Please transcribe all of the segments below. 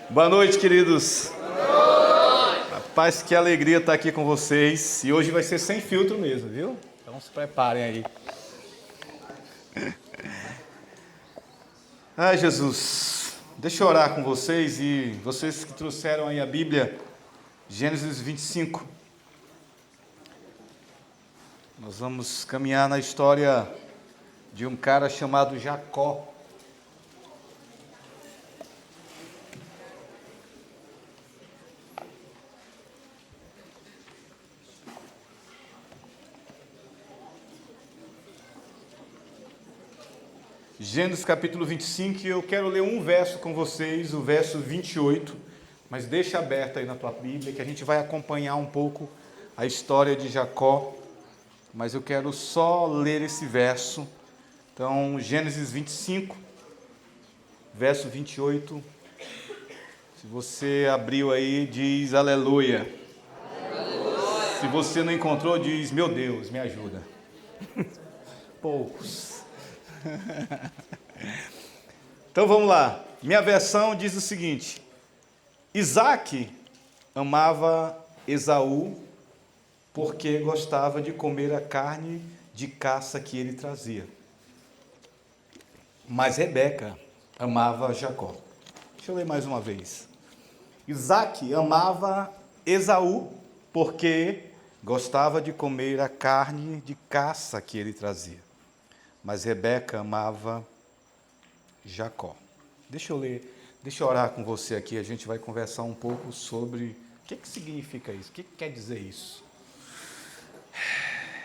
Boa noite, queridos. Rapaz, que alegria estar aqui com vocês. E hoje vai ser sem filtro mesmo, viu? Então se preparem aí. Ai, Jesus, deixa eu orar com vocês e vocês que trouxeram aí a Bíblia, Gênesis 25. Nós vamos caminhar na história de um cara chamado Jacó. Gênesis capítulo 25, e eu quero ler um verso com vocês, o verso 28, mas deixa aberto aí na tua Bíblia, que a gente vai acompanhar um pouco a história de Jacó, mas eu quero só ler esse verso. Então, Gênesis 25, verso 28, se você abriu aí, diz aleluia. Aleluia. Se você não encontrou, diz, meu Deus, me ajuda. Poucos. Então vamos lá, minha versão diz o seguinte: Isaac amava Esaú porque gostava de comer a carne de caça que ele trazia, mas Rebeca amava Jacó. Deixa eu ler mais uma vez. Isaac amava Esaú porque gostava de comer a carne de caça que ele trazia, mas Rebeca amava Jacó. Deixa eu orar com você aqui, a gente vai conversar um pouco sobre o que significa isso, o que quer dizer isso.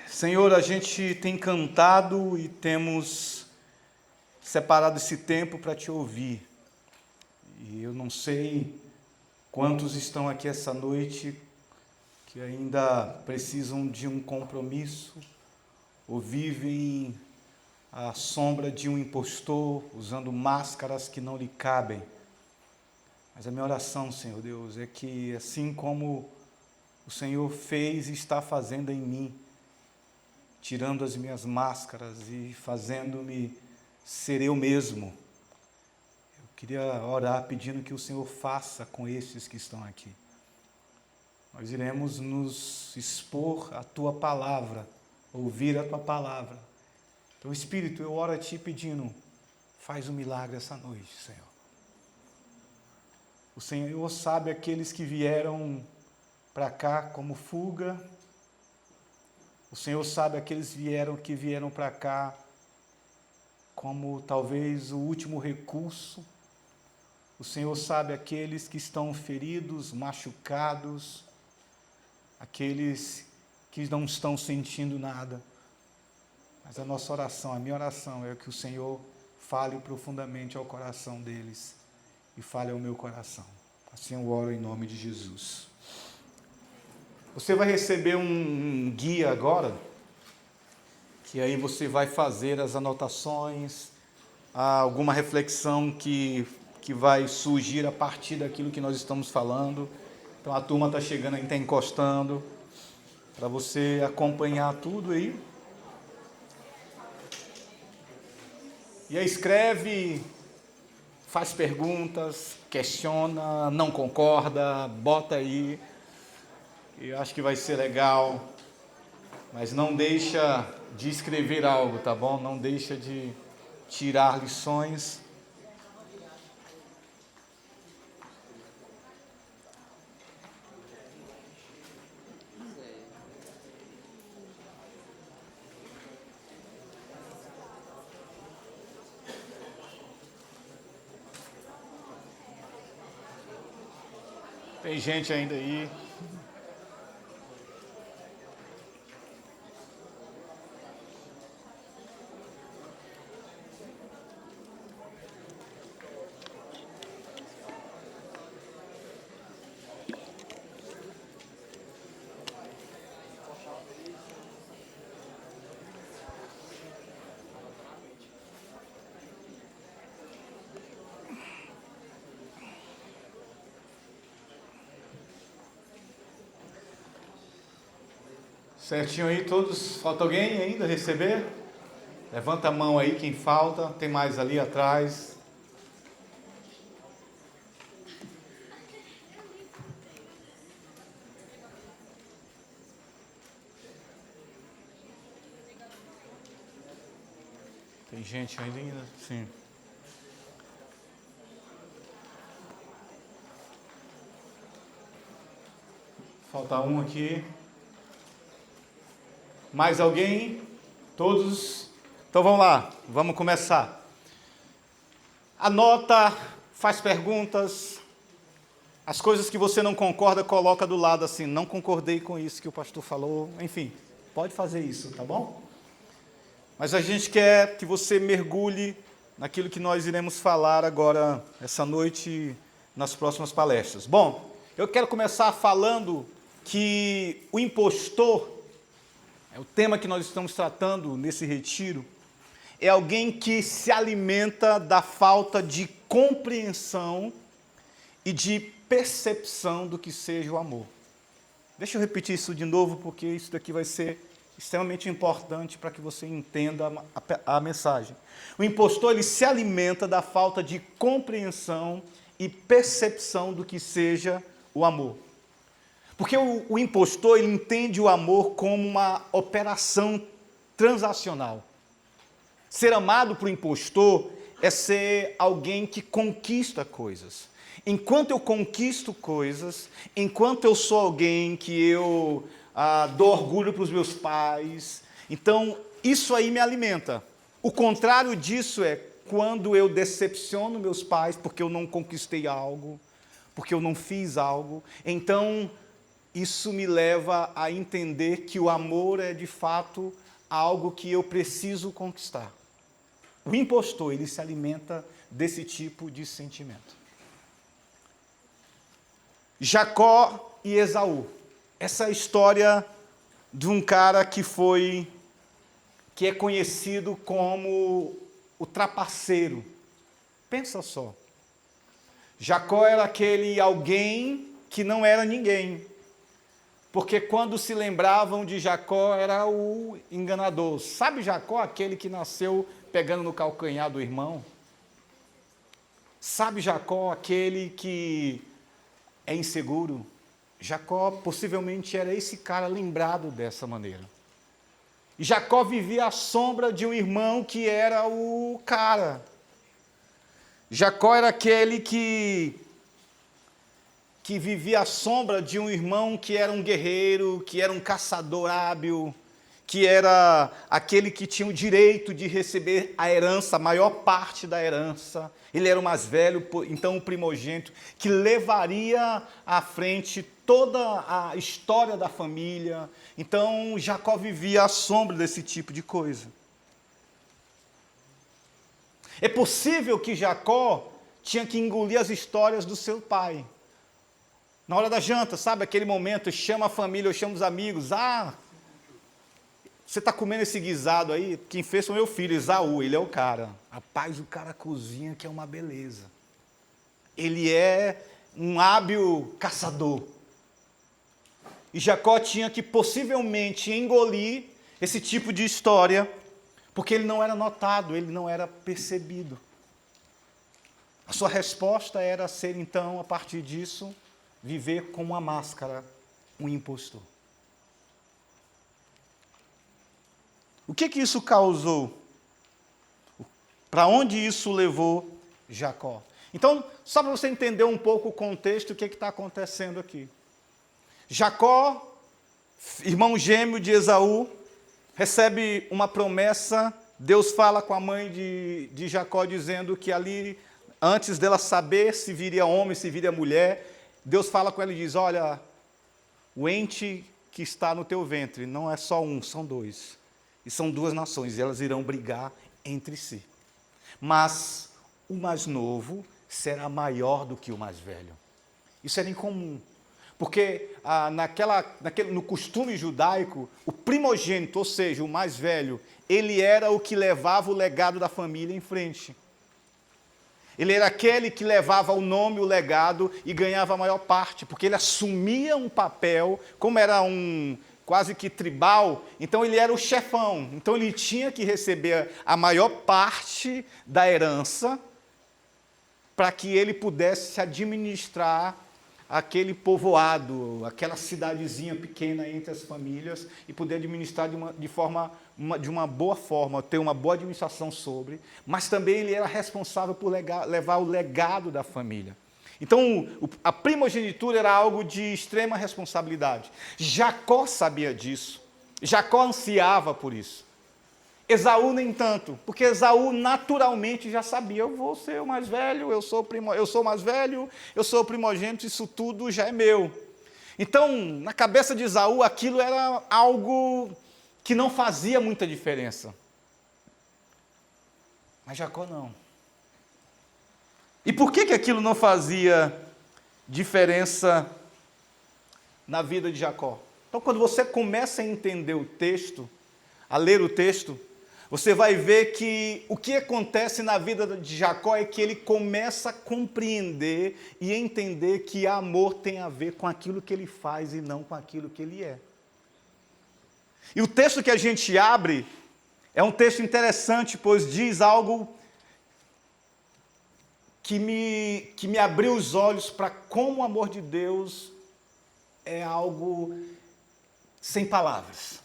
Senhor, a gente tem cantado e temos separado esse tempo para te ouvir, e eu não sei quantos estão aqui essa noite que ainda precisam de um compromisso, ou vivem à sombra de um impostor, usando máscaras que não lhe cabem. Mas a minha oração, Senhor Deus, é que assim como o Senhor fez e está fazendo em mim, tirando as minhas máscaras e fazendo-me ser eu mesmo, eu queria orar pedindo que o Senhor faça com esses que estão aqui. Nós iremos nos expor à Tua Palavra, ouvir a Tua Palavra. Então, Espírito, eu oro a Ti pedindo, faz um milagre essa noite, Senhor. O Senhor sabe aqueles que vieram para cá como fuga. O Senhor sabe aqueles que vieram para cá como talvez o último recurso. O Senhor sabe aqueles que estão feridos, machucados, aqueles que não estão sentindo nada. Mas a nossa oração, a minha oração é que o Senhor fale profundamente ao coração deles e fale ao meu coração. Assim eu oro em nome de Jesus. Você vai receber um guia agora, que aí você vai fazer as anotações, alguma reflexão que vai surgir a partir daquilo que nós estamos falando. Então a turma está chegando aí, está encostando, para você acompanhar tudo aí. E aí escreve, faz perguntas, questiona, não concorda, bota aí. Eu acho que vai ser legal, mas não deixa de escrever algo, tá bom? Não deixa de tirar lições. Tem gente ainda aí. Certinho aí, todos? Falta alguém ainda receber? Levanta a mão aí quem falta, tem mais ali atrás. Tem gente ainda? Sim. Falta um aqui. Mais alguém? Todos? Então vamos lá, vamos começar. Anota, faz perguntas. As coisas que você não concorda, coloca do lado assim. Não concordei com isso que o pastor falou. Enfim, pode fazer isso, tá bom? Mas a gente quer que você mergulhe naquilo que nós iremos falar agora, essa noite, nas próximas palestras. Bom, eu quero começar falando que o impostor, é o tema que nós estamos tratando nesse retiro, é alguém que se alimenta da falta de compreensão e de percepção do que seja o amor. Deixa eu repetir isso de novo, porque isso daqui vai ser extremamente importante para que você entenda a mensagem. O impostor, ele se alimenta da falta de compreensão e percepção do que seja o amor. Porque o impostor, ele entende o amor como uma operação transacional. Ser amado por impostor é ser alguém que conquista coisas. Enquanto eu conquisto coisas, enquanto eu sou alguém que eu dou orgulho para os meus pais, então isso aí me alimenta. O contrário disso é quando eu decepciono meus pais porque eu não conquistei algo, porque eu não fiz algo, então isso me leva a entender que o amor é de fato algo que eu preciso conquistar. O impostor, ele se alimenta desse tipo de sentimento. Jacó e Esaú. Essa é a história de um cara que é conhecido como o trapaceiro. Pensa só. Jacó era aquele alguém que não era ninguém. Porque quando se lembravam de Jacó, era o enganador. Sabe Jacó, aquele que nasceu pegando no calcanhar do irmão? Sabe Jacó, aquele que é inseguro? Jacó possivelmente era esse cara lembrado dessa maneira. E Jacó vivia à sombra de um irmão que era o cara. Jacó era aquele que vivia à sombra de um irmão que era um guerreiro, que era um caçador hábil, que era aquele que tinha o direito de receber a herança, a maior parte da herança. Ele era o mais velho, então o primogênito, que levaria à frente toda a história da família. Então Jacó vivia à sombra desse tipo de coisa. É possível que Jacó tinha que engolir as histórias do seu pai. Na hora da janta, sabe, aquele momento, chama a família, eu chamo os amigos, você está comendo esse guisado aí? Quem fez foi meu filho, Esaú, ele é o cara. Rapaz, o cara cozinha que é uma beleza. Ele é um hábil caçador. E Jacó tinha que possivelmente engolir esse tipo de história, porque ele não era notado, ele não era percebido. A sua resposta era ser, então, a partir disso, viver com uma máscara, um impostor. O que isso causou? Para onde isso levou Jacó? Então, só para você entender um pouco o contexto, o que está acontecendo aqui. Jacó, irmão gêmeo de Esaú, recebe uma promessa. Deus fala com a mãe de Jacó, dizendo que ali, antes dela saber se viria homem, se viria mulher, Deus fala com ela e diz, olha, o ente que está no teu ventre não é só um, são dois. E são duas nações, e elas irão brigar entre si. Mas o mais novo será maior do que o mais velho. Isso era incomum. Porque no costume judaico, o primogênito, ou seja, o mais velho, ele era o que levava o legado da família em frente. Ele era aquele que levava o nome, o legado e ganhava a maior parte, porque ele assumia um papel, como era quase que tribal, então ele era o chefão. Então ele tinha que receber a maior parte da herança para que ele pudesse administrar aquele povoado, aquela cidadezinha pequena entre as famílias e poder administrar de uma boa forma, ter uma boa administração sobre, mas também ele era responsável por levar o legado da família. Então, a primogenitura era algo de extrema responsabilidade. Jacó sabia disso. Jacó ansiava por isso. Esaú nem tanto, porque Esaú naturalmente já sabia, eu vou ser o mais velho, eu sou o mais velho, eu sou o primogênito, isso tudo já é meu. Então, na cabeça de Esaú, aquilo era algo que não fazia muita diferença. Mas Jacó não. E por que aquilo não fazia diferença na vida de Jacó? Então, quando você começa a entender o texto, a ler o texto, você vai ver que o que acontece na vida de Jacó é que ele começa a compreender e entender que amor tem a ver com aquilo que ele faz e não com aquilo que ele é. E o texto que a gente abre é um texto interessante, pois diz algo que me abriu os olhos para como o amor de Deus é algo sem palavras.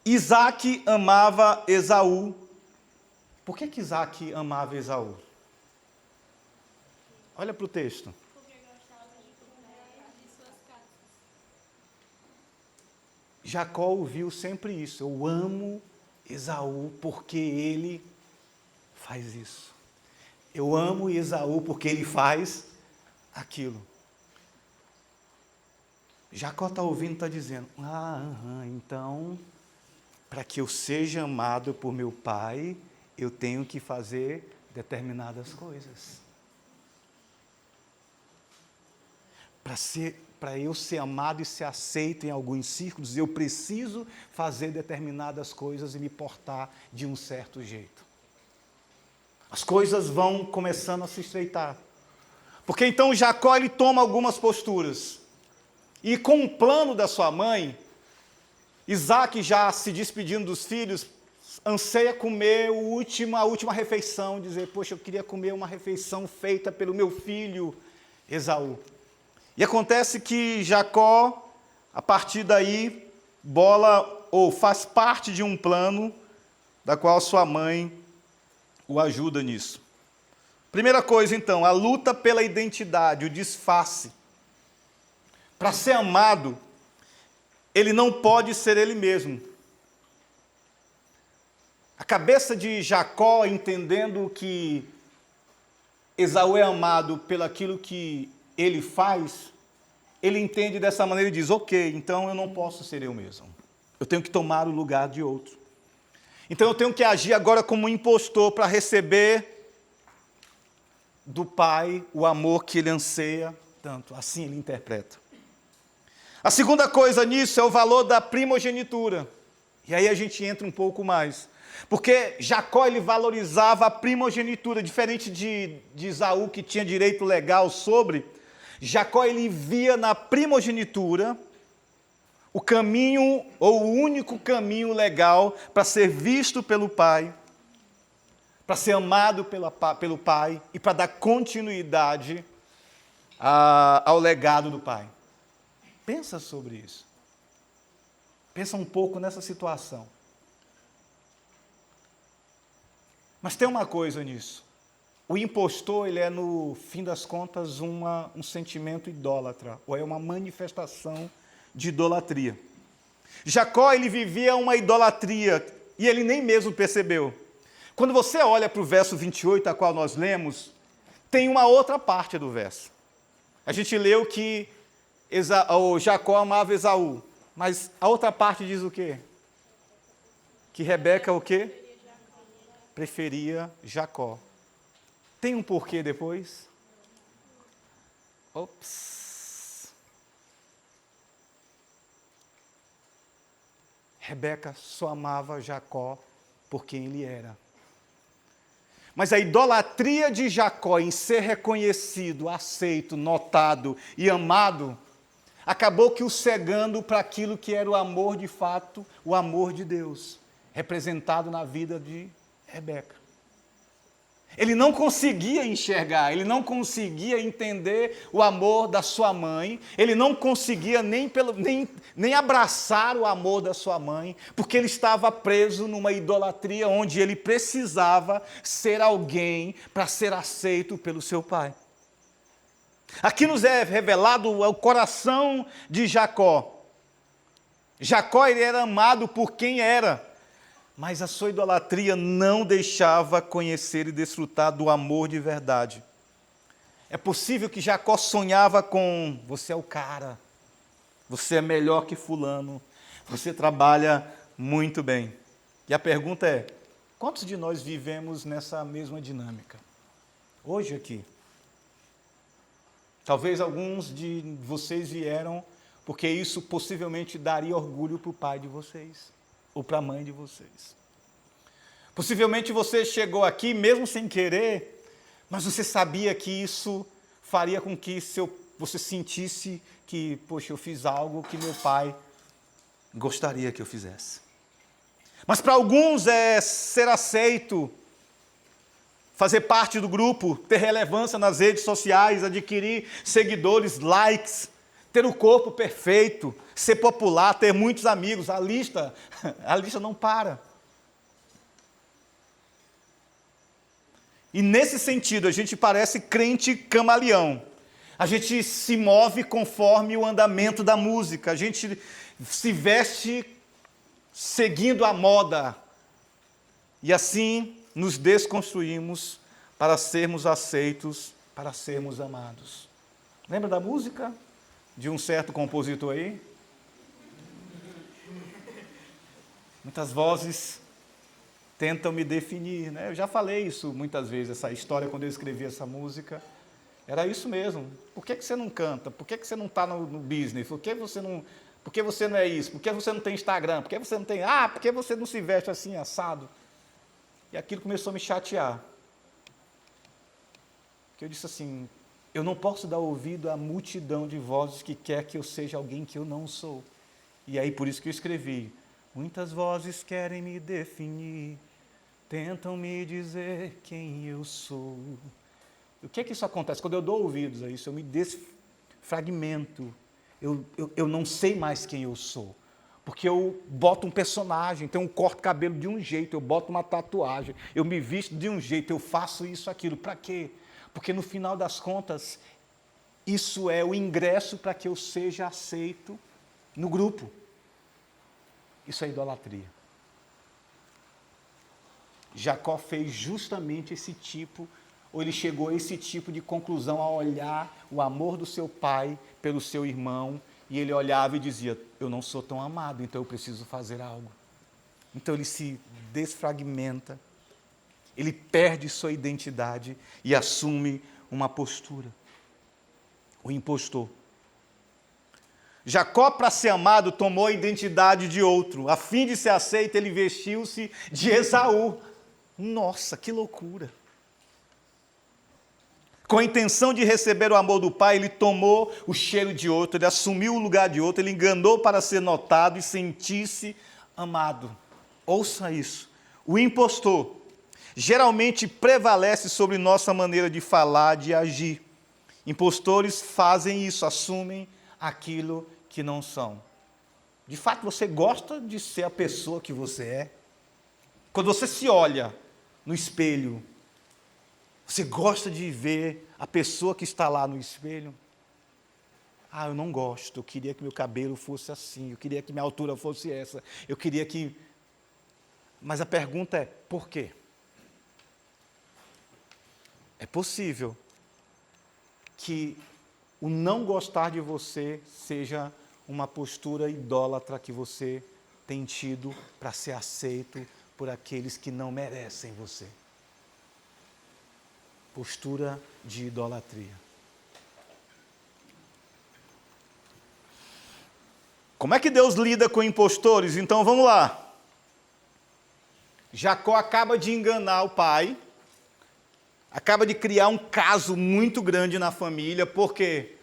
Isaac amava Esaú. Por que Isaac amava Esaú? Olha para o texto. Porque gostava de comer de suas casas. Jacó ouviu sempre isso. Eu amo Esaú porque ele faz isso. Eu amo Esaú porque ele faz aquilo. Jacó está ouvindo e está dizendo, então, para que eu seja amado por meu pai, eu tenho que fazer determinadas coisas. Para eu ser amado e ser aceito em alguns círculos, eu preciso fazer determinadas coisas e me portar de um certo jeito. As coisas vão começando a se estreitar. Porque então Jacó ele toma algumas posturas. E com o plano da sua mãe, Isaac já se despedindo dos filhos, anseia comer a última refeição, dizer, poxa, eu queria comer uma refeição feita pelo meu filho Esaú. E acontece que Jacó, a partir daí, faz parte de um plano da qual sua mãe o ajuda nisso. Primeira coisa, então, a luta pela identidade, o disfarce. Para ser amado, ele não pode ser ele mesmo. A cabeça de Jacó, entendendo que Esaú é amado pelo aquilo que ele faz, ele entende dessa maneira e diz, ok, então eu não posso ser eu mesmo. Eu tenho que tomar o lugar de outro. Então eu tenho que agir agora como um impostor para receber do pai o amor que ele anseia tanto. Assim ele interpreta. A segunda coisa nisso é o valor da primogenitura. E aí a gente entra um pouco mais. Porque Jacó ele valorizava a primogenitura, diferente de Esaú, que tinha direito legal sobre. Jacó ele via na primogenitura o caminho, ou o único caminho legal para ser visto pelo pai, para ser amado pelo pai e para dar continuidade ao legado do pai. Pensa sobre isso. Pensa um pouco nessa situação. Mas tem uma coisa nisso. O impostor, ele é, no fim das contas, um sentimento idólatra, ou é uma manifestação de idolatria. Jacó, ele vivia uma idolatria, e ele nem mesmo percebeu. Quando você olha para o verso 28, a qual nós lemos, tem uma outra parte do verso. A gente leu que Jacó amava Esaú, mas a outra parte diz o quê? Que Rebeca o quê? Preferia Jacó. Tem um porquê depois? Ops. Rebeca só amava Jacó por quem ele era. Mas a idolatria de Jacó em ser reconhecido, aceito, notado e amado, acabou que o cegando para aquilo que era o amor de fato, o amor de Deus, representado na vida de Rebeca. Ele não conseguia enxergar, ele não conseguia entender o amor da sua mãe, ele não conseguia nem abraçar o amor da sua mãe, porque ele estava preso numa idolatria onde ele precisava ser alguém para ser aceito pelo seu pai. Aqui nos é revelado o coração de Jacó. Jacó, ele era amado por quem era, mas a sua idolatria não deixava conhecer e desfrutar do amor de verdade. É possível que Jacó sonhava com: você é o cara, você é melhor que fulano, você trabalha muito bem. E a pergunta é: quantos de nós vivemos nessa mesma dinâmica? Hoje aqui. Talvez alguns de vocês vieram porque isso possivelmente daria orgulho para o pai de vocês ou para a mãe de vocês. Possivelmente você chegou aqui mesmo sem querer, mas você sabia que isso faria com que você sentisse que, poxa, eu fiz algo que meu pai gostaria que eu fizesse. Mas para alguns é ser aceito, fazer parte do grupo, ter relevância nas redes sociais, adquirir seguidores, likes, ter o corpo perfeito, ser popular, ter muitos amigos. A lista não para. E nesse sentido, a gente parece crente camaleão. A gente se move conforme o andamento da música. A gente se veste seguindo a moda. E assim nos desconstruímos para sermos aceitos, para sermos amados. Lembra da música de um certo compositor aí? Muitas vozes tentam me definir, né? Eu já falei isso muitas vezes, essa história quando eu escrevi essa música. Era isso mesmo. Por que você não canta? Por que você não está no business? Por que você não é isso? Por que você não tem Instagram? Por que você não tem... por que você não se veste assim, assado? E aquilo começou a me chatear. Que eu disse assim: eu não posso dar ouvido à multidão de vozes que quer que eu seja alguém que eu não sou. E aí por isso que eu escrevi: muitas vozes querem me definir, tentam me dizer quem eu sou. O que é que isso acontece? Quando eu dou ouvidos a isso, eu me desfragmento. Eu não sei mais quem eu sou. Porque eu boto um personagem, então eu corto cabelo de um jeito, eu boto uma tatuagem, eu me visto de um jeito, eu faço isso, aquilo. Para quê? Porque no final das contas, isso é o ingresso para que eu seja aceito no grupo. Isso é idolatria. Jacó fez justamente ele chegou a esse tipo de conclusão ao olhar o amor do seu pai pelo seu irmão, e ele olhava e dizia: eu não sou tão amado, então eu preciso fazer algo. Então ele se desfragmenta, ele perde sua identidade e assume uma postura. O impostor. Jacó, para ser amado, tomou a identidade de outro. A fim de ser aceito, ele vestiu-se de Esaú. Nossa, que loucura! Com a intenção de receber o amor do pai, ele tomou o cheiro de outro, ele assumiu o lugar de outro, ele enganou para ser notado e sentir-se amado. Ouça isso. O impostor geralmente prevalece sobre nossa maneira de falar, de agir. Impostores fazem isso, assumem aquilo que não são. De fato, você gosta de ser a pessoa que você é? Quando você se olha no espelho, você gosta de ver a pessoa que está lá no espelho? Eu não gosto, eu queria que meu cabelo fosse assim, eu queria que minha altura fosse essa, eu queria que... Mas a pergunta é, por quê? É possível que o não gostar de você seja uma postura idólatra que você tem tido para ser aceito por aqueles que não merecem você. Postura de idolatria. Como é que Deus lida com impostores? Então vamos lá. Jacó acaba de enganar o pai, acaba de criar um caso muito grande na família, porque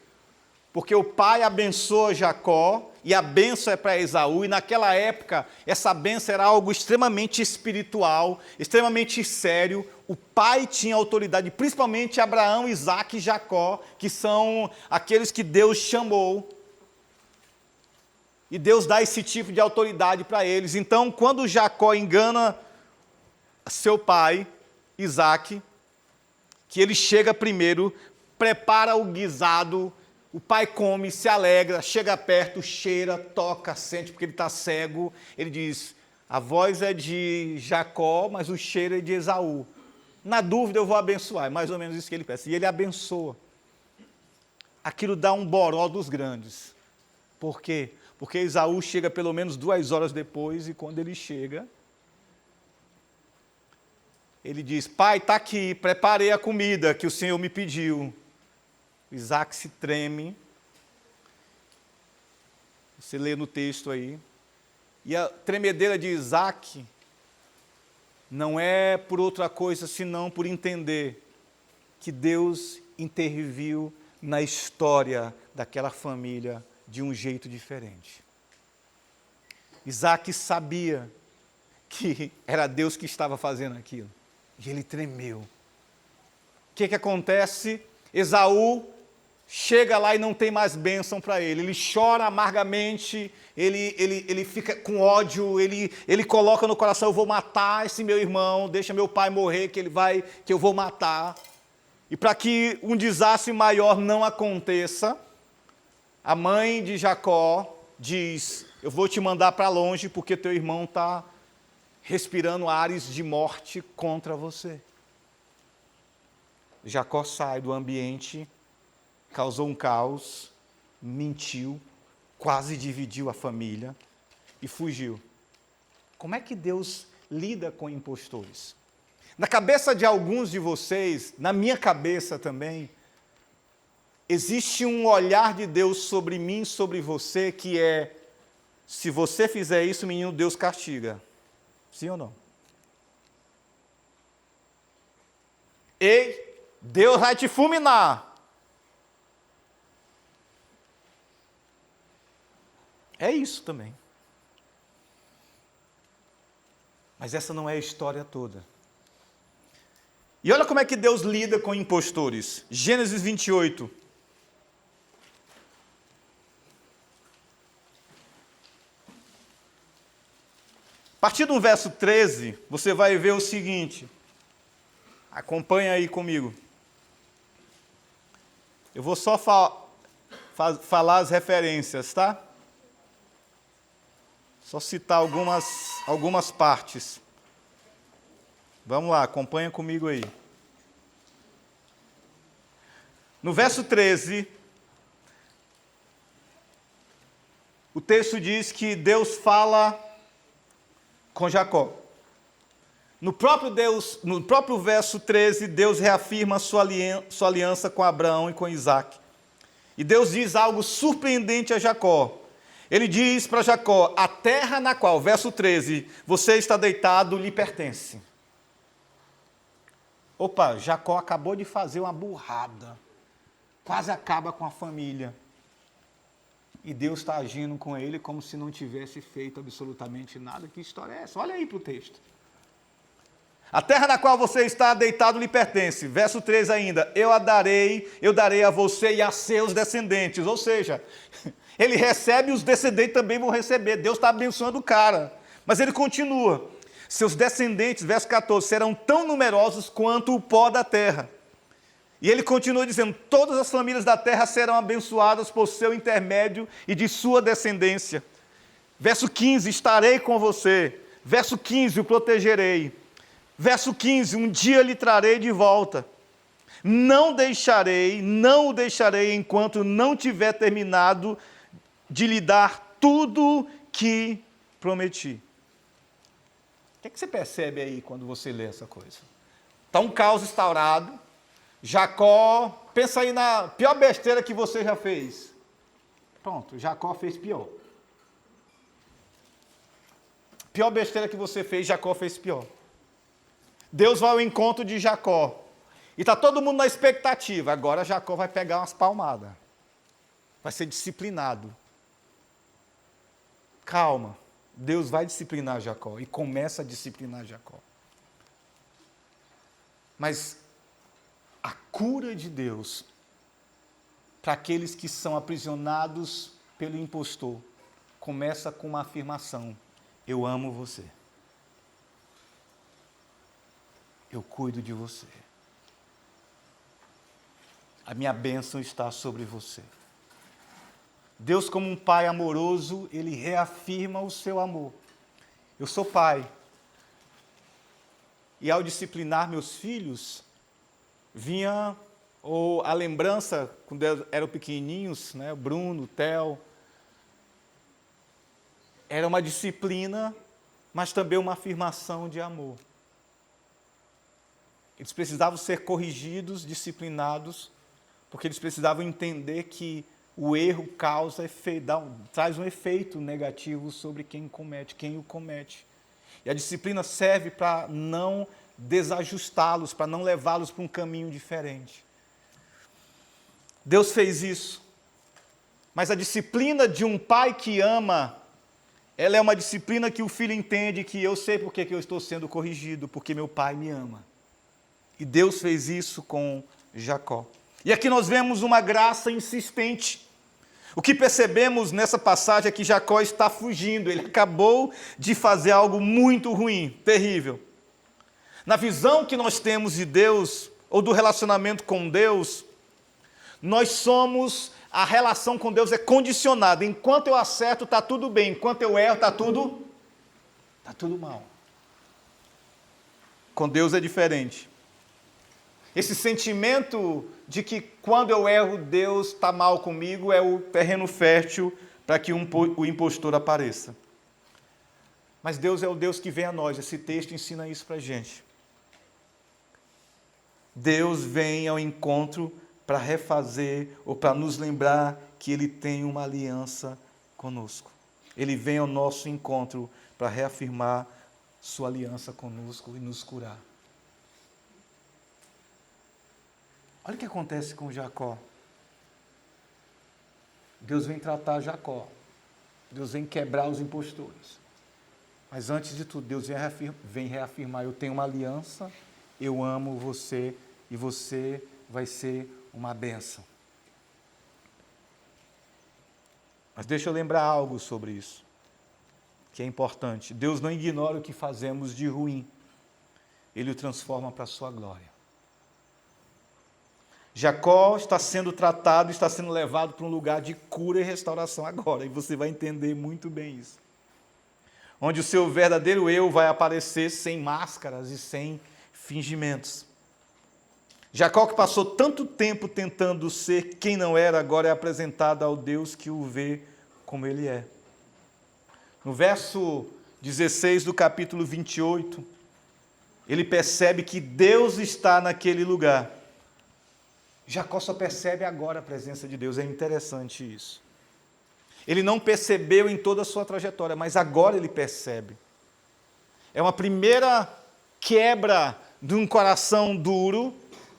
porque o pai abençoa Jacó, e a bênção é para Esaú, e naquela época, essa bênção era algo extremamente espiritual, extremamente sério. O pai tinha autoridade, principalmente Abraão, Isaque e Jacó, que são aqueles que Deus chamou. E Deus dá esse tipo de autoridade para eles. Então, quando Jacó engana seu pai, Isaque, que ele chega primeiro, prepara o guisado, o pai come, se alegra, chega perto, cheira, toca, sente, porque ele está cego. Ele diz, a voz é de Jacó, mas o cheiro é de Esaú. Na dúvida eu vou abençoar, é mais ou menos isso que ele peça. E ele abençoa. Aquilo dá um boró dos grandes. Por quê? Porque Esaú chega pelo menos 2 horas depois, e quando ele chega, ele diz, pai, está aqui, preparei a comida que o Senhor me pediu. Isaque se treme, você lê no texto aí, e a tremedeira de Isaque não é por outra coisa, senão por entender que Deus interviu na história daquela família de um jeito diferente. Isaque sabia que era Deus que estava fazendo aquilo, e ele tremeu. O que acontece? Esaú chega lá e não tem mais bênção para ele. Ele chora amargamente, ele fica com ódio, ele coloca no coração, eu vou matar esse meu irmão, deixa meu pai morrer, que eu vou matar. E para que um desastre maior não aconteça, a mãe de Jacó diz, eu vou te mandar para longe, porque teu irmão está respirando ares de morte contra você. Jacó sai do ambiente, causou um caos, mentiu, quase dividiu a família e fugiu. Como é que Deus lida com impostores? Na cabeça de alguns de vocês, na minha cabeça também, existe um olhar de Deus sobre mim, sobre você, que é, se você fizer isso, menino, Deus castiga. Sim ou não? Ei, Deus vai te fulminar. É isso também. Mas essa não é a história toda. E olha como é que Deus lida com impostores. Gênesis 28. A partir do verso 13, você vai ver o seguinte. Acompanha aí comigo. Eu vou só falar as referências, tá? Só citar algumas partes. Vamos lá, acompanha comigo aí. No verso 13, o texto diz que Deus fala com Jacó. No próprio verso 13, Deus reafirma sua aliança com Abraão e com Isaque. E Deus diz algo surpreendente a Jacó. Ele diz para Jacó, a terra na qual, verso 13, você está deitado lhe pertence. Opa, Jacó acabou de fazer uma burrada. Quase acaba com a família. E Deus está agindo com ele como se não tivesse feito absolutamente nada. Que história é essa? Olha aí para o texto. A terra na qual você está deitado lhe pertence. Verso 3 ainda. Eu darei a você e a seus descendentes. Ou seja, ele recebe e os descendentes também vão receber. Deus está abençoando o cara. Mas ele continua. Seus descendentes, verso 14, serão tão numerosos quanto o pó da terra. E ele continua dizendo, todas as famílias da terra serão abençoadas por seu intermédio e de sua descendência. Verso 15, estarei com você. Verso 15, o protegerei. Verso 15, um dia lhe trarei de volta. Não o deixarei enquanto não tiver terminado de lhe dar tudo que prometi. O que você percebe aí quando você lê essa coisa? Está um caos instaurado. Jacó, pensa aí na pior besteira que você já fez. Pronto, Jacó fez pior. Pior besteira que você fez, Jacó fez pior. Deus vai ao encontro de Jacó. E está todo mundo na expectativa. Agora Jacó vai pegar umas palmadas. vai ser disciplinado. Calma, Deus vai disciplinar Jacó e começa a disciplinar Jacó. Mas a cura de Deus para aqueles que são aprisionados pelo impostor começa com uma afirmação: eu amo você. Eu cuido de você. A minha bênção está sobre você. Deus, como um pai amoroso, ele reafirma o seu amor. Eu sou pai. E ao disciplinar meus filhos, vinha a lembrança, quando eram pequenininhos, né, o Bruno, o Theo. Era uma disciplina, mas também uma afirmação de amor. Eles precisavam ser corrigidos, disciplinados, porque eles precisavam entender que o erro causa efeito, traz um efeito negativo sobre quem o comete. E a disciplina serve para não desajustá-los, para não levá-los para um caminho diferente. Deus fez isso. Mas a disciplina de um pai que ama, ela é uma disciplina que o filho entende que eu sei por que eu estou sendo corrigido, porque meu pai me ama. E Deus fez isso com Jacó. E aqui nós vemos uma graça insistente. O que percebemos nessa passagem é que Jacó está fugindo. Ele acabou de fazer algo muito ruim, terrível. Na visão que nós temos de Deus, ou do relacionamento com Deus, a relação com Deus é condicionada. Enquanto eu acerto, está tudo bem. Enquanto eu erro, está tudo mal. Com Deus é diferente. Esse sentimento de que quando eu erro, Deus está mal comigo, é o terreno fértil para que o impostor apareça. Mas Deus é o Deus que vem a nós. Esse texto ensina isso para a gente. Deus vem ao encontro para refazer ou para nos lembrar que Ele tem uma aliança conosco. Ele vem ao nosso encontro para reafirmar sua aliança conosco e nos curar. Olha o que acontece com Jacó. Deus vem tratar Jacó. Deus vem quebrar os impostores. Mas antes de tudo, Deus vem reafirmar: eu tenho uma aliança, eu amo você e você vai ser uma bênção. Mas deixa eu lembrar algo sobre isso, que é importante. Deus não ignora o que fazemos de ruim. Ele o transforma para a sua glória. Jacó está sendo tratado, está sendo levado para um lugar de cura e restauração agora, e você vai entender muito bem isso. Onde o seu verdadeiro eu vai aparecer sem máscaras e sem fingimentos. Jacó, que passou tanto tempo tentando ser quem não era, agora é apresentado ao Deus que o vê como ele é. No verso 16 do capítulo 28, ele percebe que Deus está naquele lugar. Jacó só percebe agora a presença de Deus. É interessante isso. Ele não percebeu em toda a sua trajetória, mas agora ele percebe. É uma primeira quebra de um coração duro,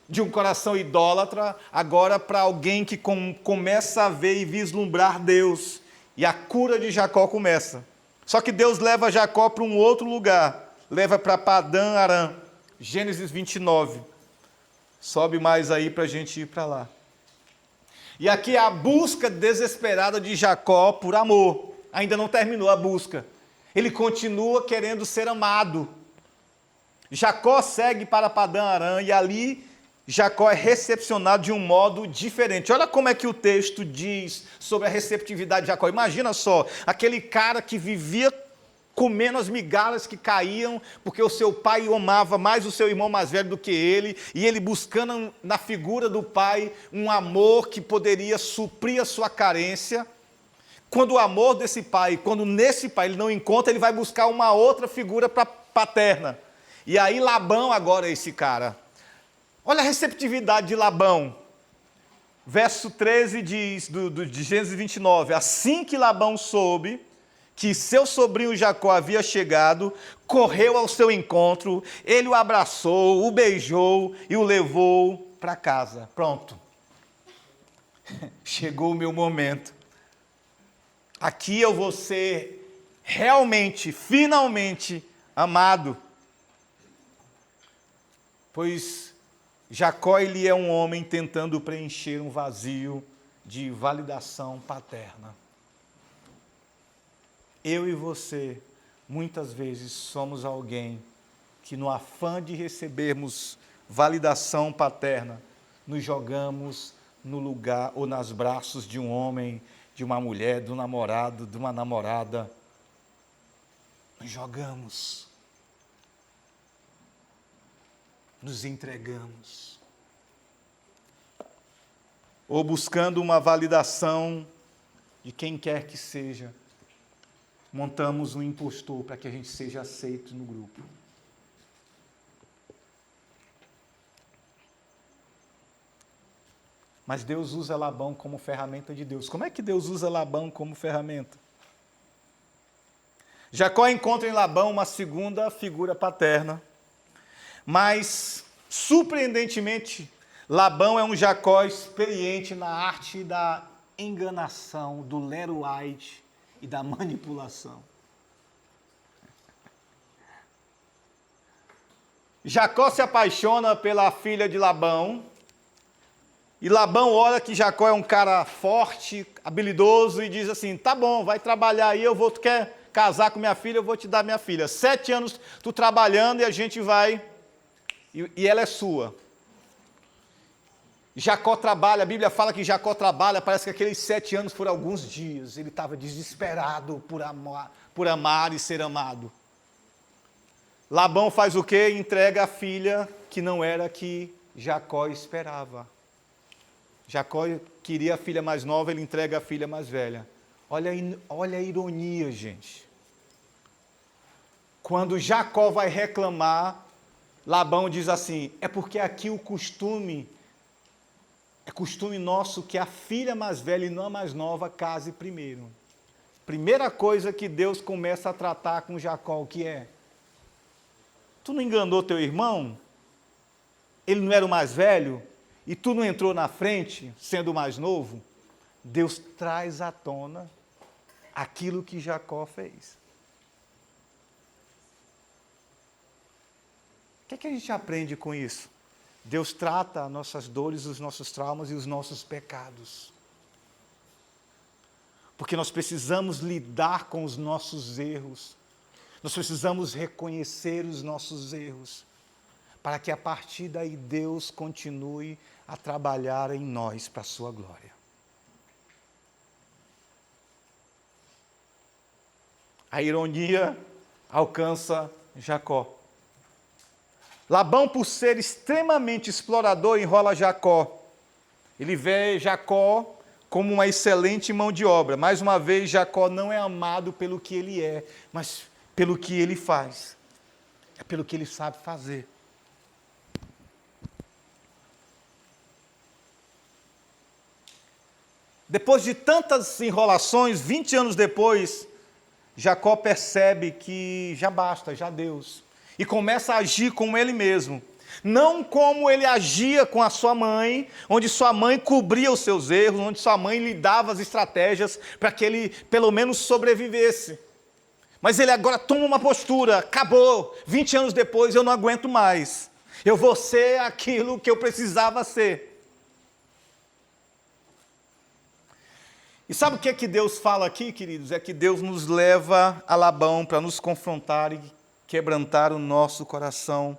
de um coração idólatra, agora para alguém que começa a ver e vislumbrar Deus. E a cura de Jacó começa. Só que Deus leva Jacó para um outro lugar. Leva para Padã Arã. Gênesis 29. Sobe mais aí para a gente ir para lá. E aqui é a busca desesperada de Jacó por amor. Ainda não terminou a busca. Ele continua querendo ser amado. Jacó segue para Padã Arã e ali Jacó é recepcionado de um modo diferente. Olha como é que o texto diz sobre a receptividade de Jacó. Imagina só, aquele cara que vivia comendo as migalhas que caíam, porque o seu pai amava mais o seu irmão mais velho do que ele, e ele buscando na figura do pai um amor que poderia suprir a sua carência. Quando o amor desse pai, quando nesse pai ele não encontra, ele vai buscar uma outra figura paterna. E aí Labão agora é esse cara. Olha a receptividade de Labão. Verso 13 diz, de Gênesis 29, assim que Labão soube que seu sobrinho Jacó havia chegado, correu ao seu encontro, ele o abraçou, o beijou e o levou para casa. Pronto. chegou o meu momento. Aqui eu vou ser realmente, finalmente amado. Pois Jacó, ele é um homem tentando preencher um vazio de validação paterna. Eu e você, muitas vezes, somos alguém que, no afã de recebermos validação paterna, nos jogamos no lugar ou nos braços de um homem, de uma mulher, do namorado, de uma namorada. Nos jogamos. Nos entregamos. Ou buscando uma validação de quem quer que seja, montamos um impostor para que a gente seja aceito no grupo. Mas Deus usa Labão como ferramenta de Deus. Como é que Deus usa Labão como ferramenta? Jacó encontra em Labão uma segunda figura paterna, mas, surpreendentemente, Labão é um Jacó experiente na arte da enganação, do leroide e da manipulação. Jacó se apaixona pela filha de Labão, e Labão olha que Jacó é um cara forte, habilidoso, e diz assim, tá bom, vai trabalhar aí, tu quer casar com minha filha, eu vou te dar minha filha. 7 anos tu trabalhando e a gente vai, e ela é sua. Jacó trabalha, a Bíblia fala que Jacó trabalha, parece que aqueles 7 anos foram alguns dias, ele estava desesperado por amar e ser amado. Labão faz o quê? Entrega a filha que não era a que Jacó esperava. Jacó queria a filha mais nova, ele entrega a filha mais velha. Olha a ironia, gente. Quando Jacó vai reclamar, Labão diz assim, é porque aqui o costume, é costume nosso que a filha mais velha e não a mais nova case primeiro. Primeira coisa que Deus começa a tratar com Jacó, o que é? Tu não enganou teu irmão? Ele não era o mais velho? E tu não entrou na frente, sendo o mais novo? Deus traz à tona aquilo que Jacó fez. O que a gente aprende com isso? Deus trata as nossas dores, os nossos traumas e os nossos pecados. Porque nós precisamos lidar com os nossos erros. Nós precisamos reconhecer os nossos erros. Para que a partir daí Deus continue a trabalhar em nós para a sua glória. A ironia alcança Jacó. Labão, por ser extremamente explorador, enrola Jacó. Ele vê Jacó como uma excelente mão de obra. Mais uma vez, Jacó não é amado pelo que ele é, mas pelo que ele faz. É pelo que ele sabe fazer. Depois de tantas enrolações, 20 anos depois, Jacó percebe que já basta, já deu. E começa a agir como ele mesmo. Não como ele agia com a sua mãe, onde sua mãe cobria os seus erros, onde sua mãe lhe dava as estratégias para que ele pelo menos sobrevivesse. Mas ele agora toma uma postura, acabou, 20 anos depois eu não aguento mais. Eu vou ser aquilo que eu precisava ser. E sabe o que é que Deus fala aqui, queridos? É que Deus nos leva a Labão para nos confrontar e quebrantar o nosso coração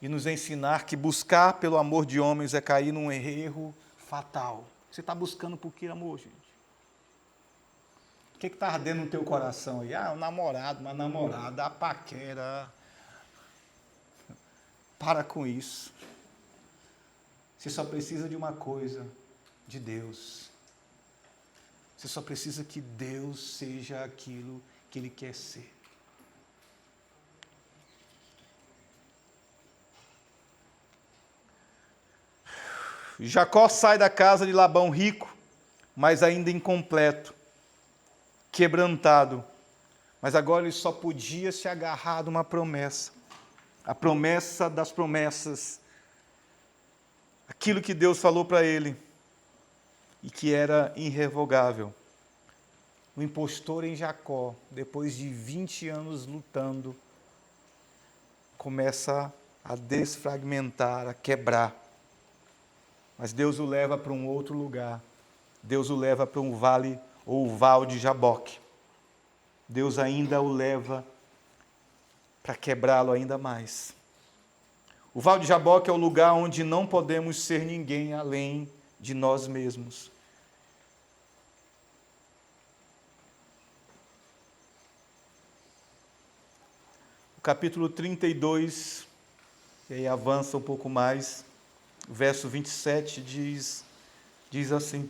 e nos ensinar que buscar pelo amor de homens é cair num erro fatal. Você está buscando por que amor, gente? O que está ardendo no teu coração aí? Um namorado, uma namorada, a paquera. Para com isso. Você só precisa de uma coisa, de Deus. Você só precisa que Deus seja aquilo que Ele quer ser. Jacó sai da casa de Labão rico, mas ainda incompleto, quebrantado. Mas agora ele só podia se agarrar de uma promessa. A promessa das promessas. Aquilo que Deus falou para ele. e que era irrevogável. O impostor em Jacó, depois de 20 anos lutando, começa a desfragmentar, a quebrar. Mas Deus o leva para um outro lugar. Deus o leva para um vale ou o val de Jaboque. Deus ainda o leva para quebrá-lo ainda mais. O val de Jaboque é o lugar onde não podemos ser ninguém além de nós mesmos. O capítulo 32, e aí avança um pouco mais, verso 27 diz assim: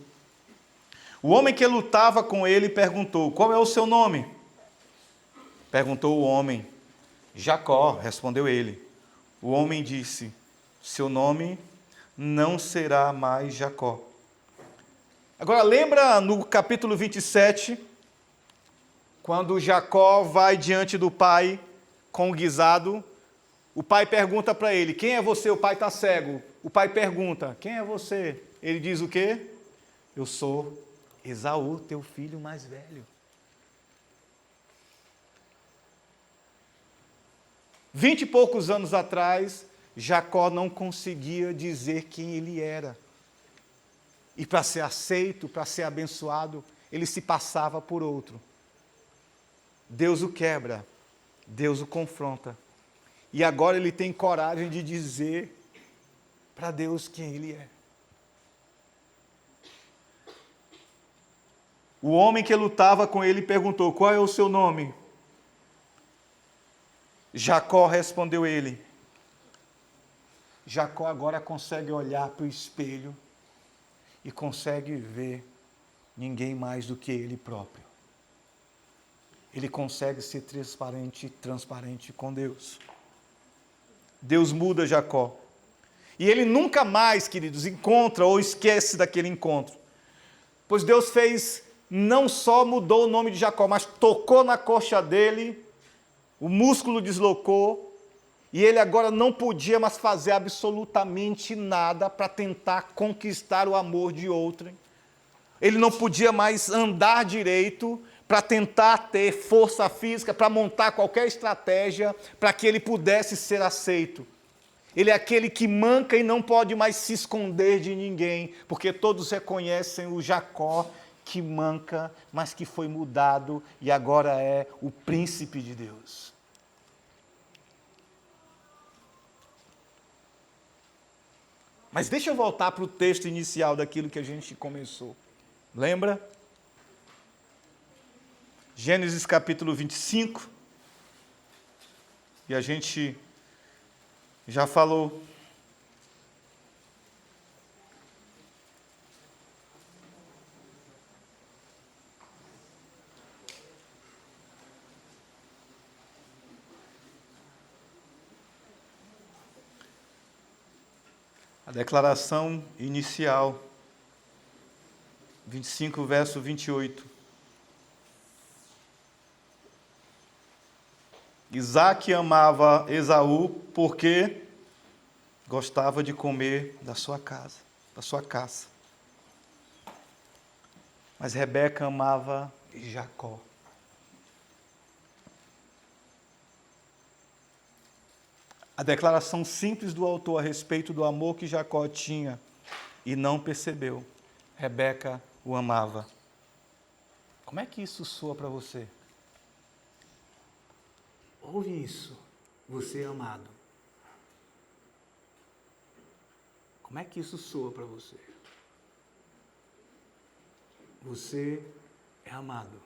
O homem que lutava com ele perguntou: Qual é o seu nome? Perguntou o homem. Jacó, respondeu ele. O homem disse: Seu nome não será mais Jacó. Agora lembra no capítulo 27, quando Jacó vai diante do pai com o guisado, o pai pergunta para ele: Quem é você? O pai está cego. O pai pergunta: Quem é você? Ele diz o quê? Eu sou Esaú, teu filho mais velho. 20 e poucos anos atrás, Jacó não conseguia dizer quem ele era. E para ser aceito, para ser abençoado, ele se passava por outro. Deus o quebra, Deus o confronta. E agora ele tem coragem de dizer para Deus quem ele é. O homem que lutava com ele perguntou: Qual é o seu nome? Jacó, respondeu ele. Jacó agora consegue olhar para o espelho e consegue ver ninguém mais do que ele próprio. Ele consegue ser transparente com Deus. Deus muda Jacó. E ele nunca mais, queridos, encontra ou esquece daquele encontro. Pois Deus fez, não só mudou o nome de Jacó, mas tocou na coxa dele, o músculo deslocou, e ele agora não podia mais fazer absolutamente nada para tentar conquistar o amor de outrem. Ele não podia mais andar direito para tentar ter força física, para montar qualquer estratégia para que ele pudesse ser aceito. Ele é aquele que manca e não pode mais se esconder de ninguém, porque todos reconhecem o Jacó que manca, mas que foi mudado e agora é o príncipe de Deus. Mas deixa eu voltar para o texto inicial daquilo que a gente começou. Lembra? Gênesis capítulo 25. E a gente já falou. A declaração inicial, 25, verso 28. Isaque amava Esaú porque gostava de comer da sua caça. Mas Rebeca amava Jacó. A declaração simples do autor a respeito do amor que Jacó tinha e não percebeu. Rebeca o amava. Como é que isso soa para você? Ouve isso, você é amado. Como é que isso soa para você? Você é amado.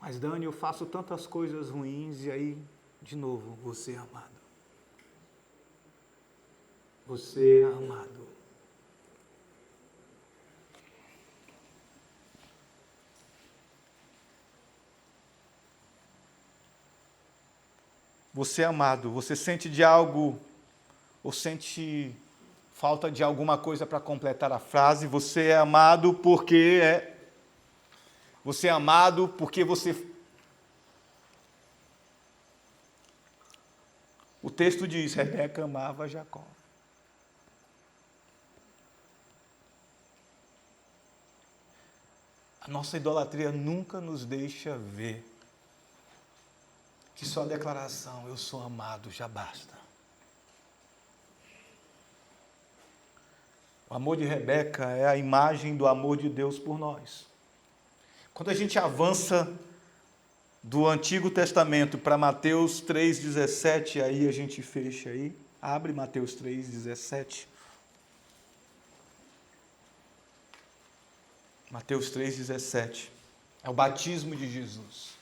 Mas Dani, eu faço tantas coisas ruins e aí, de novo, você é amado. Você é amado. Você é amado. Você sente de algo, ou sente falta de alguma coisa para completar a frase. Você é amado porque é. Você é amado porque você. O texto diz: Rebeca amava Jacó. nossa idolatria nunca nos deixa ver que só a declaração, eu sou amado, já basta. O amor de Rebeca é a imagem do amor de Deus por nós. Quando a gente avança do Antigo Testamento para Mateus 3,17, aí a gente fecha aí. Abre Mateus 3,17. Mateus 3,17. É o batismo de Jesus.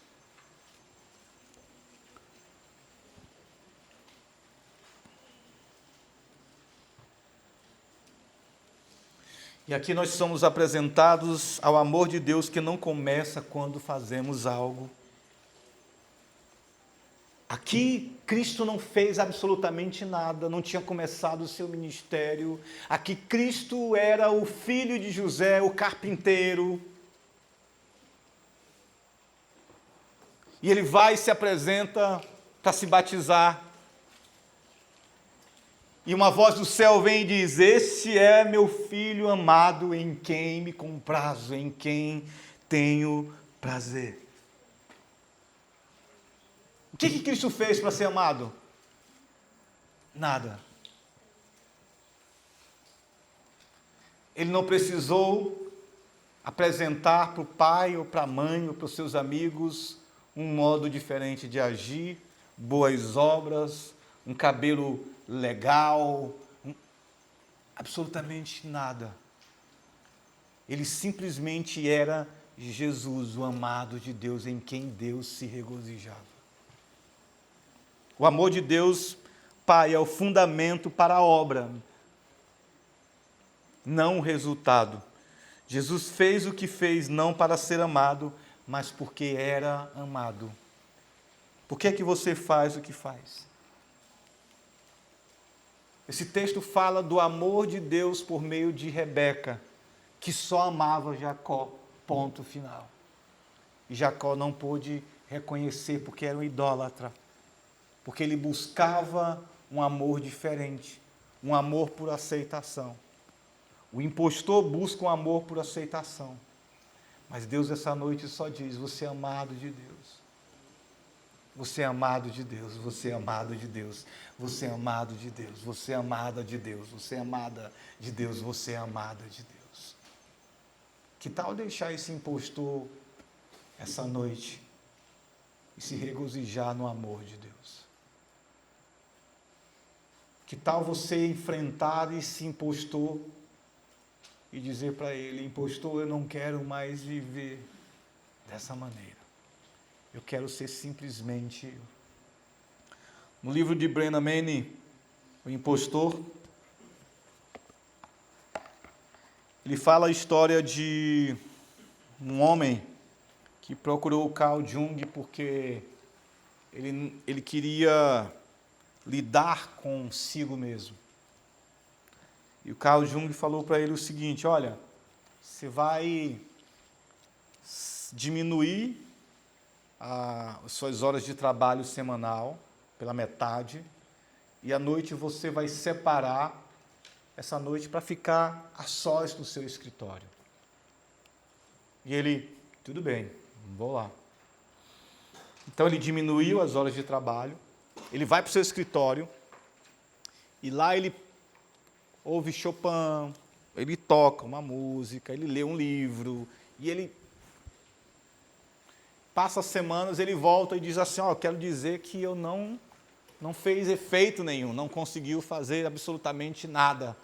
E aqui nós somos apresentados ao amor de Deus que não começa quando fazemos algo. Aqui Cristo não fez absolutamente nada, não tinha começado o seu ministério. Aqui Cristo era o filho de José, o carpinteiro. E ele vai e se apresenta para se batizar. E uma voz do céu vem e diz: esse é meu filho amado, em quem me comprazo, em quem tenho prazer. O que Cristo fez para ser amado? Nada. Ele não precisou apresentar para o pai ou para a mãe ou para os seus amigos um modo diferente de agir, boas obras, um cabelo legal, absolutamente nada. Ele simplesmente era Jesus, o amado de Deus, em quem Deus se regozijava. O amor de Deus, Pai, é o fundamento para a obra, não o resultado. Jesus fez o que fez não para ser amado, mas porque era amado. Por que é que você faz o que faz? Esse texto fala do amor de Deus por meio de Rebeca, que só amava Jacó, ponto final. E Jacó não pôde reconhecer porque era um idólatra, porque ele buscava um amor diferente, um amor por aceitação. O impostor busca um amor por aceitação, mas Deus essa noite só diz: você é amado de Deus. Você é amado de Deus, você é amado de Deus, você é amado de Deus, você é amada de Deus, você é amada de Deus, você é amada de Deus. Que tal deixar esse impostor essa noite e se regozijar no amor de Deus? Que tal você enfrentar esse impostor e dizer para ele: impostor, eu não quero mais viver dessa maneira. Eu quero ser simplesmente eu. No livro de Brennan Manning, o impostor, ele fala a história de um homem que procurou o Carl Jung porque ele queria lidar consigo mesmo. E o Carl Jung falou para ele o seguinte: olha, você vai diminuir as suas horas de trabalho semanal pela metade, e à noite você vai separar essa noite para ficar a sós no seu escritório. E ele, tudo bem, vou lá. Então ele diminuiu as horas de trabalho, ele vai para o seu escritório, e lá ele ouve Chopin, ele toca uma música, ele lê um livro, e ele passa semanas, ele volta e diz assim: ó, quero dizer que eu não fez efeito nenhum, não conseguiu fazer absolutamente nada,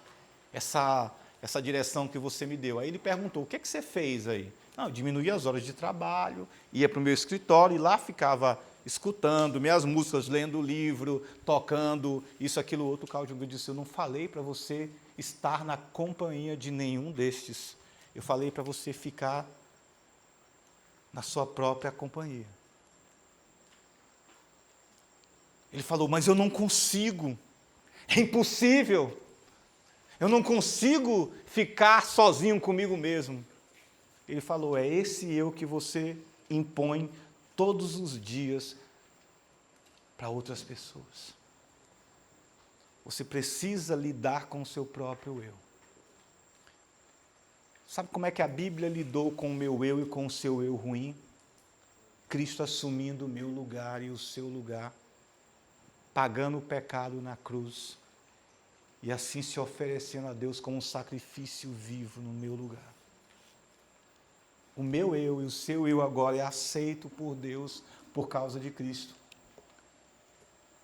essa direção que você me deu. Aí ele perguntou: o que você fez aí? Não, eu diminuí as horas de trabalho, ia para o meu escritório e lá ficava escutando minhas músicas, lendo o livro, tocando, isso, aquilo, outro. O Carl Jung disse: eu não falei para você estar na companhia de nenhum destes. Eu falei para você ficar na sua própria companhia. Ele falou: mas eu não consigo, é impossível, eu não consigo ficar sozinho comigo mesmo. Ele falou: é esse eu que você impõe todos os dias para outras pessoas. Você precisa lidar com o seu próprio eu. Sabe como é que a Bíblia lidou com o meu eu e com o seu eu ruim? Cristo assumindo o meu lugar e o seu lugar, pagando o pecado na cruz e assim se oferecendo a Deus como um sacrifício vivo no meu lugar. O meu eu e o seu eu agora é aceito por Deus por causa de Cristo.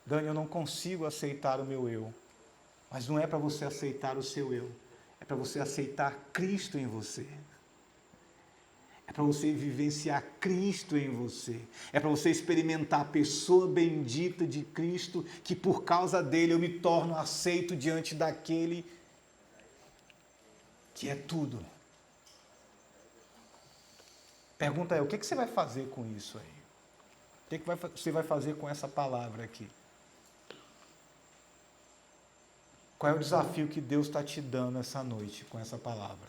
Dani, eu não consigo aceitar o meu eu, mas não é para você aceitar o seu eu, é para você aceitar Cristo em você. É para você vivenciar Cristo em você. É para você experimentar a pessoa bendita de Cristo, que por causa dele eu me torno aceito diante daquele que é tudo. Pergunta é, o que você vai fazer com isso aí? O que você vai fazer com essa palavra aqui? Qual é o desafio que Deus está te dando essa noite com essa palavra?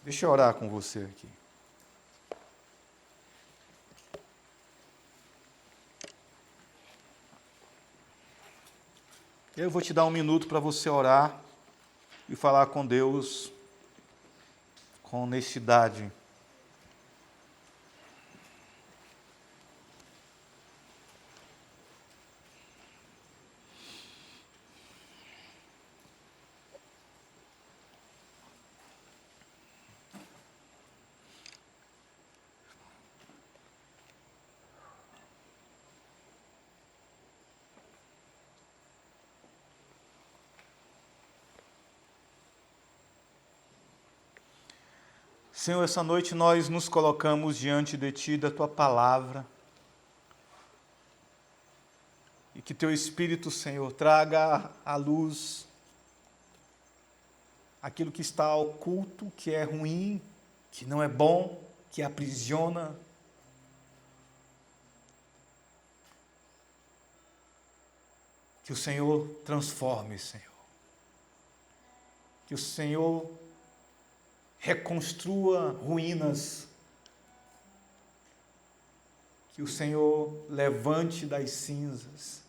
Deixa eu orar com você aqui. Eu vou te dar um minuto para você orar e falar com Deus com honestidade. Senhor, essa noite nós nos colocamos diante de Ti, da Tua palavra. E que Teu Espírito, Senhor, traga à luz aquilo que está oculto, que é ruim, que não é bom, que aprisiona. Que o Senhor transforme, Senhor. Que o Senhor reconstrua ruínas. Que o Senhor levante das cinzas.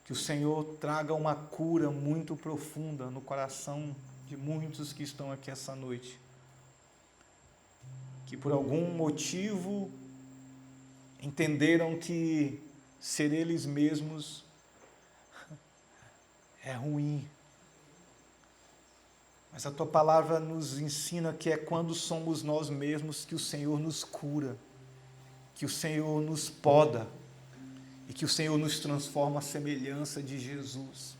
Que o Senhor traga uma cura muito profunda no coração de muitos que estão aqui essa noite. Que por algum motivo entenderam que ser eles mesmos é ruim. Mas a Tua palavra nos ensina que é quando somos nós mesmos que o Senhor nos cura, que o Senhor nos poda e que o Senhor nos transforma à semelhança de Jesus.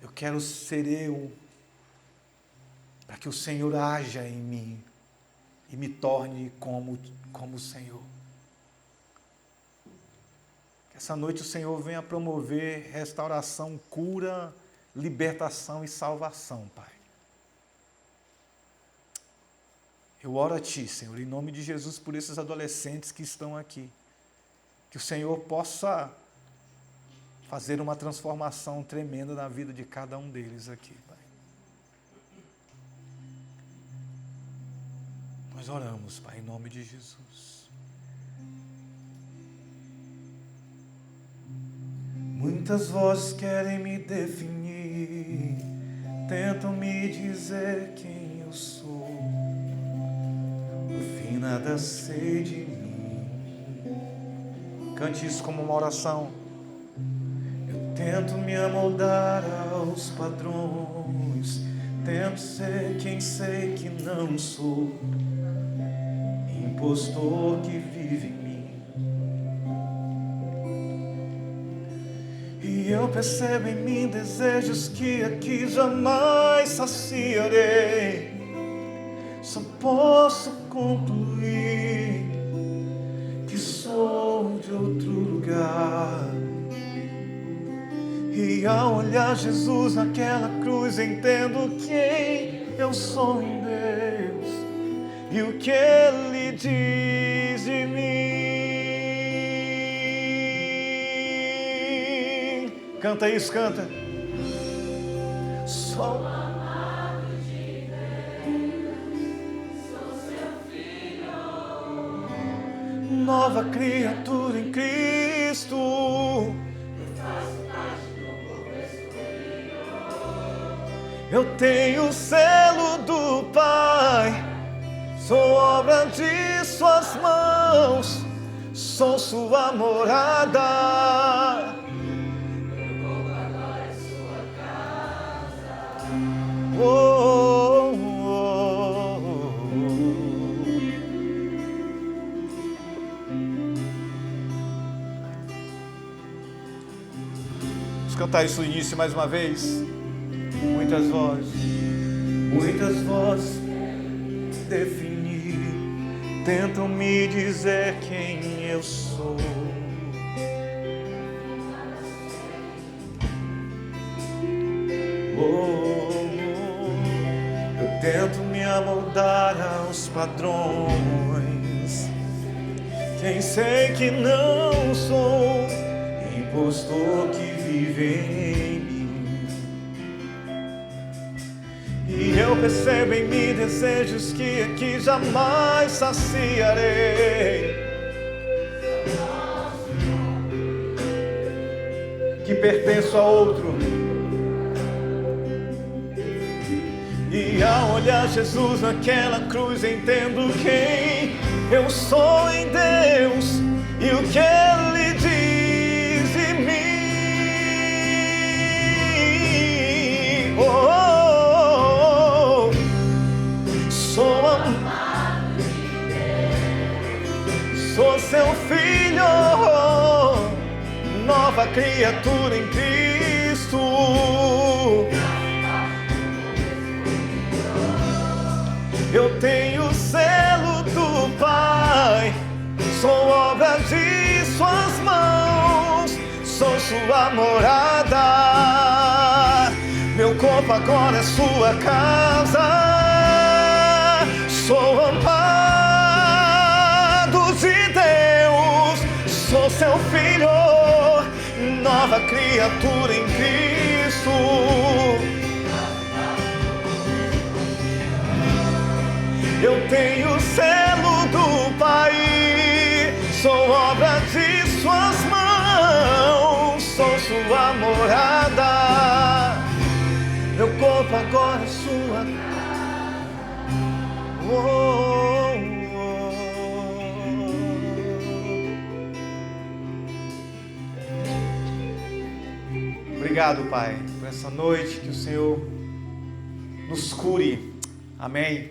Eu quero ser eu, para que o Senhor haja em mim e me torne como o Senhor. Essa noite o Senhor venha promover restauração, cura, libertação e salvação, Pai. Eu oro a Ti, Senhor, em nome de Jesus, por esses adolescentes que estão aqui. Que o Senhor possa fazer uma transformação tremenda na vida de cada um deles aqui, Pai. Nós oramos, Pai, em nome de Jesus. Muitas vozes querem me definir, tentam me dizer quem eu sou. No fim nada sei de mim. Cante isso como uma oração. Eu tento me amoldar aos padrões, tento ser quem sei que não sou, impostor que vive em mim. E eu percebo em mim desejos que aqui jamais saciarei. Só posso concluir que sou de outro lugar. E ao olhar Jesus naquela cruz, entendo quem eu sou em Deus e o que Ele diz de mim. Canta isso, canta. Sou amado de Deus, sou seu filho, nova criatura em Cristo. Eu faço parte do povo Eu tenho o selo do Pai, sou obra de suas mãos, sou sua morada. Oh, oh, oh, oh. Vamos cantar isso no início mais uma vez. Muitas vozes definir, tentam me dizer quem eu sou. Eu tento me amoldar aos padrões. Quem sei que não sou, impostor que vive em mim. E eu percebo em mim desejos que aqui jamais saciarei, que pertenço a outro. E ao olhar Jesus naquela cruz, entendo quem eu sou em Deus e o que Ele diz de mim. Oh, oh, oh. Sou amado de Deus, sou seu filho, nova criatura em Cristo. Eu tenho o selo do Pai, sou obra de suas mãos, sou sua morada. Meu corpo agora é sua casa, sou amado de Deus, sou seu filho, nova criatura em Cristo. Eu tenho o selo do Pai, sou obra de suas mãos, sou sua morada. Meu corpo agora é sua casa. Oh, oh. Obrigado, Pai, por essa noite, que o Senhor nos cure. Amém.